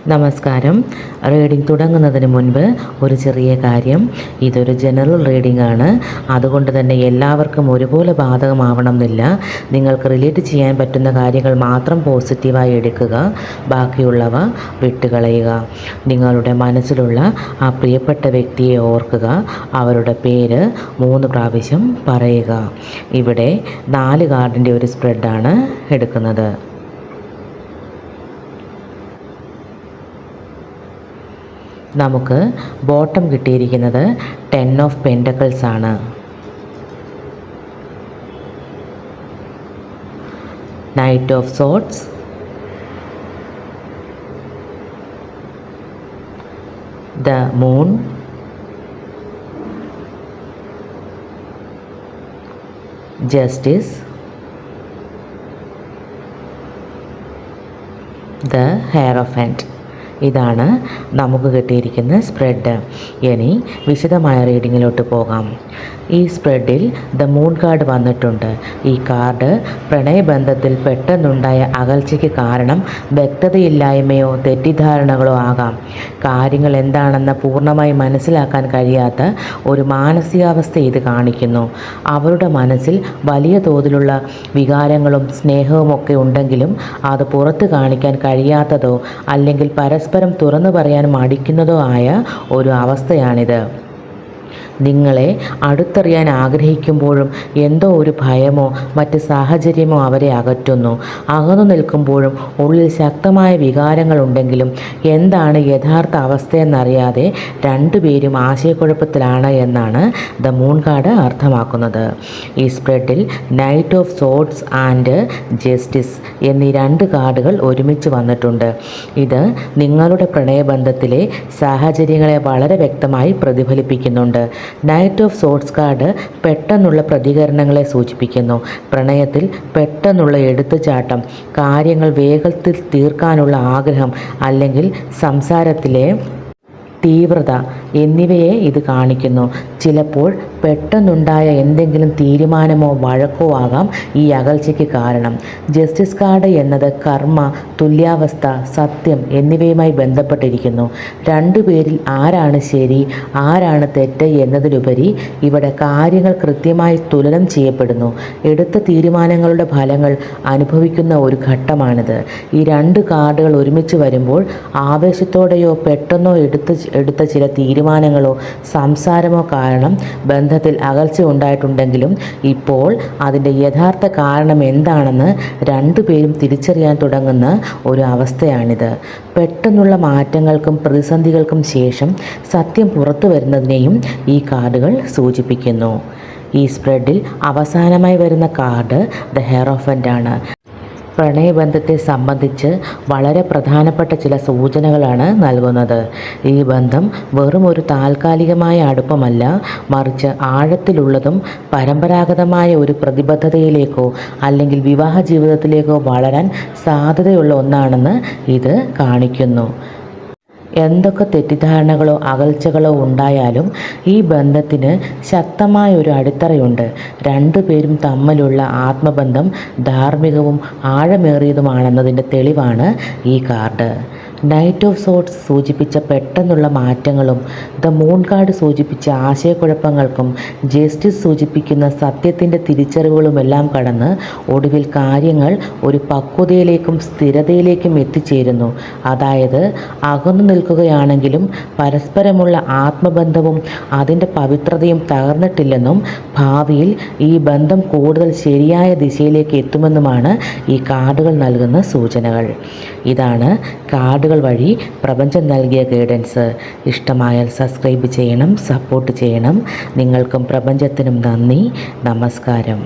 നമസ്കാരം. റീഡിംഗ് തുടങ്ങുന്നതിന് മുൻപ് ഒരു ചെറിയ കാര്യം. ഇതൊരു ജനറൽ റീഡിംഗ് ആണ്. അതുകൊണ്ട് തന്നെ എല്ലാവർക്കും ഒരുപോലെ ബാധകമാവണമെന്നില്ല. നിങ്ങൾക്ക് റിലേറ്റ് ചെയ്യാൻ പറ്റുന്ന കാര്യങ്ങൾ മാത്രം പോസിറ്റീവായി എടുക്കുക, ബാക്കിയുള്ളവ വിട്ടുകളയുക. നിങ്ങളുടെ മനസ്സിലുള്ള ആ പ്രിയപ്പെട്ട വ്യക്തിയെ ഓർക്കുക. അവരുടെ പേര് 3 പ്രാവശ്യം പറയുക. ഇവിടെ 4 കാർഡിൻ്റെ ഒരു സ്പ്രെഡാണ് എടുക്കുന്നത്. നമുക്ക് ബോട്ടം കിട്ടിയിരിക്കുന്നത് 10 ഓഫ് പെൻറ്റക്കിൾസ് ആണ്. Knight of swords, the moon, justice, the hierophant. ഇതാണ് നമുക്ക് കിട്ടിയിരിക്കുന്ന സ്പ്രെഡ്. ഇനി വിശദമായ റീഡിങ്ങിലോട്ട് പോകാം. ഈ സ്പ്രെഡിൽ ദ മൂൺ കാർഡ് വന്നിട്ടുണ്ട്. ഈ കാർഡ് പ്രണയബന്ധത്തിൽ പെട്ടെന്നുണ്ടായ അകൽച്ചയ്ക്ക് കാരണം വ്യക്തതയില്ലായ്മയോ തെറ്റിദ്ധാരണകളോ ആകാം. കാര്യങ്ങൾ എന്താണെന്ന് പൂർണ്ണമായി മനസ്സിലാക്കാൻ കഴിയാത്ത ഒരു മാനസികാവസ്ഥ ഇത് കാണിക്കുന്നു. അവരുടെ മനസ്സിൽ വലിയ തോതിലുള്ള വികാരങ്ങളും സ്നേഹവുമൊക്കെ ഉണ്ടെങ്കിലും അത് പുറത്ത് കാണിക്കാൻ കഴിയാത്തതോ അല്ലെങ്കിൽ പരസ്പരം തുറന്നു പറയാൻ മടിക്കുന്നതോ ആയ ഒരു അവസ്ഥയാണിത്. നിങ്ങളെ അടുത്തറിയാൻ ആഗ്രഹിക്കുമ്പോഴും എന്തോ ഒരു ഭയമോ മറ്റ് സാഹചര്യമോ അവരെ അകറ്റുന്നു. അകന്നു നിൽക്കുമ്പോഴും ഉള്ളിൽ ശക്തമായ വികാരങ്ങളുണ്ടെങ്കിലും എന്താണ് യഥാർത്ഥ അവസ്ഥയെന്നറിയാതെ രണ്ടുപേരും ആശയക്കുഴപ്പത്തിലാണ് എന്നാണ് ദ മൂൺ കാർഡ് അർത്ഥമാക്കുന്നത്. ഈ സ്പ്രെഡിൽ knight of swords and justice എന്നീ 2 കാർഡുകൾ ഒരുമിച്ച് വന്നിട്ടുണ്ട്. ഇത് നിങ്ങളുടെ പ്രണയബന്ധത്തിലെ സാഹചര്യങ്ങളെ വളരെ വ്യക്തമായി പ്രതിഫലിപ്പിക്കുന്നുണ്ട്. നൈറ്റ് ഓഫ് സോർഡ്സ് കാർഡ് പെട്ടെന്നുള്ള പ്രതികരണങ്ങളെ സൂചിപ്പിക്കുന്നു. പ്രണയത്തിൽ പെട്ടെന്നുള്ള എടുത്തുചാട്ടം, കാര്യങ്ങൾ വേഗത്തിൽ തീർക്കാനുള്ള ആഗ്രഹം അല്ലെങ്കിൽ സംസാരത്തിലെ തീവ്രത എന്നിവയെ ഇത് കാണിക്കുന്നു. ചിലപ്പോൾ പെട്ടെന്നുണ്ടായ എന്തെങ്കിലും തീരുമാനമോ വഴക്കോ ആകാം ഈ അകൽച്ചയ്ക്ക് കാരണം. ജസ്റ്റിസ് കാർഡ് എന്നത് കർമ്മ, തുല്യാവസ്ഥ, സത്യം എന്നിവയുമായി ബന്ധപ്പെട്ടിരിക്കുന്നു. രണ്ടുപേരിൽ ആരാണ് ശരി, ആരാണ് തെറ്റ് എന്നതിലുപരി ഇവിടെ കാര്യങ്ങൾ കൃത്യമായി തുലനം ചെയ്യപ്പെടുന്നു. എടുത്ത തീരുമാനങ്ങളുടെ ഫലങ്ങൾ അനുഭവിക്കുന്ന ഒരു ഘട്ടമാണിത്. ഈ 2 കാർഡുകൾ ഒരുമിച്ച് വരുമ്പോൾ ആവേശത്തോടെയോ പെട്ടെന്നോ എടുത്ത ചില തീരുമാനങ്ങളോ സംസാരമോ കാരണം ബന്ധത്തിൽ അകൽച്ച ഉണ്ടായിട്ടുണ്ടെങ്കിലും ഇപ്പോൾ അതിൻ്റെ യഥാർത്ഥ കാരണം എന്താണെന്ന് രണ്ടുപേരും തിരിച്ചറിയാൻ തുടങ്ങുന്ന ഒരു അവസ്ഥയാണിത്. പെട്ടെന്നുള്ള മാറ്റങ്ങൾക്കും പ്രതിസന്ധികൾക്കും ശേഷം സത്യം പുറത്തു വരുന്നതിനെയും ഈ കാർഡുകൾ സൂചിപ്പിക്കുന്നു. ഈ സ്പ്രെഡിൽ അവസാനമായി വരുന്ന കാർഡ് ദ ഹെയറോഫന്റ് ആണ്. പ്രണയബന്ധത്തെ സംബന്ധിച്ച് വളരെ പ്രധാനപ്പെട്ട ചില സൂചനകളാണ് നൽകുന്നത്. ഈ ബന്ധം വെറും ഒരു താൽക്കാലികമായ അടുപ്പമല്ല, മറിച്ച് ആഴത്തിലുള്ളതും പരമ്പരാഗതമായ ഒരു പ്രതിബദ്ധതയിലേക്കോ അല്ലെങ്കിൽ വിവാഹ ജീവിതത്തിലേക്കോ വളരാൻ സാധ്യതയുള്ള ഒന്നാണെന്ന് ഇത് കാണിക്കുന്നു. എന്തൊക്കെ തെറ്റിദ്ധാരണകളോ അകൽച്ചകളോ ഉണ്ടായാലും ഈ ബന്ധത്തിന് ശക്തമായ ഒരു അടിത്തറയുണ്ട്. രണ്ടുപേരും തമ്മിലുള്ള ആത്മബന്ധം ധാർമ്മികവും ആഴമേറിയതുമാണെന്നതിൻ്റെ തെളിവാണ് ഈ കാർഡ്. നൈറ്റ് ഓഫ് സോർഡ്സ് സൂചിപ്പിച്ച പെട്ടെന്നുള്ള മാറ്റങ്ങളും ദ മൂൺ കാർഡ് സൂചിപ്പിച്ച ആശയക്കുഴപ്പങ്ങൾക്കും ജസ്റ്റിസ് സൂചിപ്പിക്കുന്ന സത്യത്തിൻ്റെ തിരിച്ചറിവുകളുമെല്ലാം കടന്ന് ഒടുവിൽ കാര്യങ്ങൾ ഒരു പക്വതയിലേക്കും സ്ഥിരതയിലേക്കും എത്തിച്ചേരുന്നു. അതായത് അകന്നു നിൽക്കുകയാണെങ്കിലും പരസ്പരമുള്ള ആത്മബന്ധവും അതിൻ്റെ പവിത്രതയും തകർന്നിട്ടില്ലെന്നും ഭാവിയിൽ ഈ ബന്ധം കൂടുതൽ ശരിയായ ദിശയിലേക്ക് എത്തുമെന്നുമാണ് ഈ കാർഡുകൾ നൽകുന്ന സൂചനകൾ. ഇതാണ് കാർഡുകൾ വഴി പ്രപഞ്ചം നൽകിയ ഗൈഡൻസ്. ഇഷ്ടമായാൽ സബ്സ്ക്രൈബ് ചെയ്യണം, സപ്പോർട്ട് ചെയ്യണം. നിങ്ങൾക്കും പ്രപഞ്ചത്തിനും നന്ദി. നമസ്കാരം.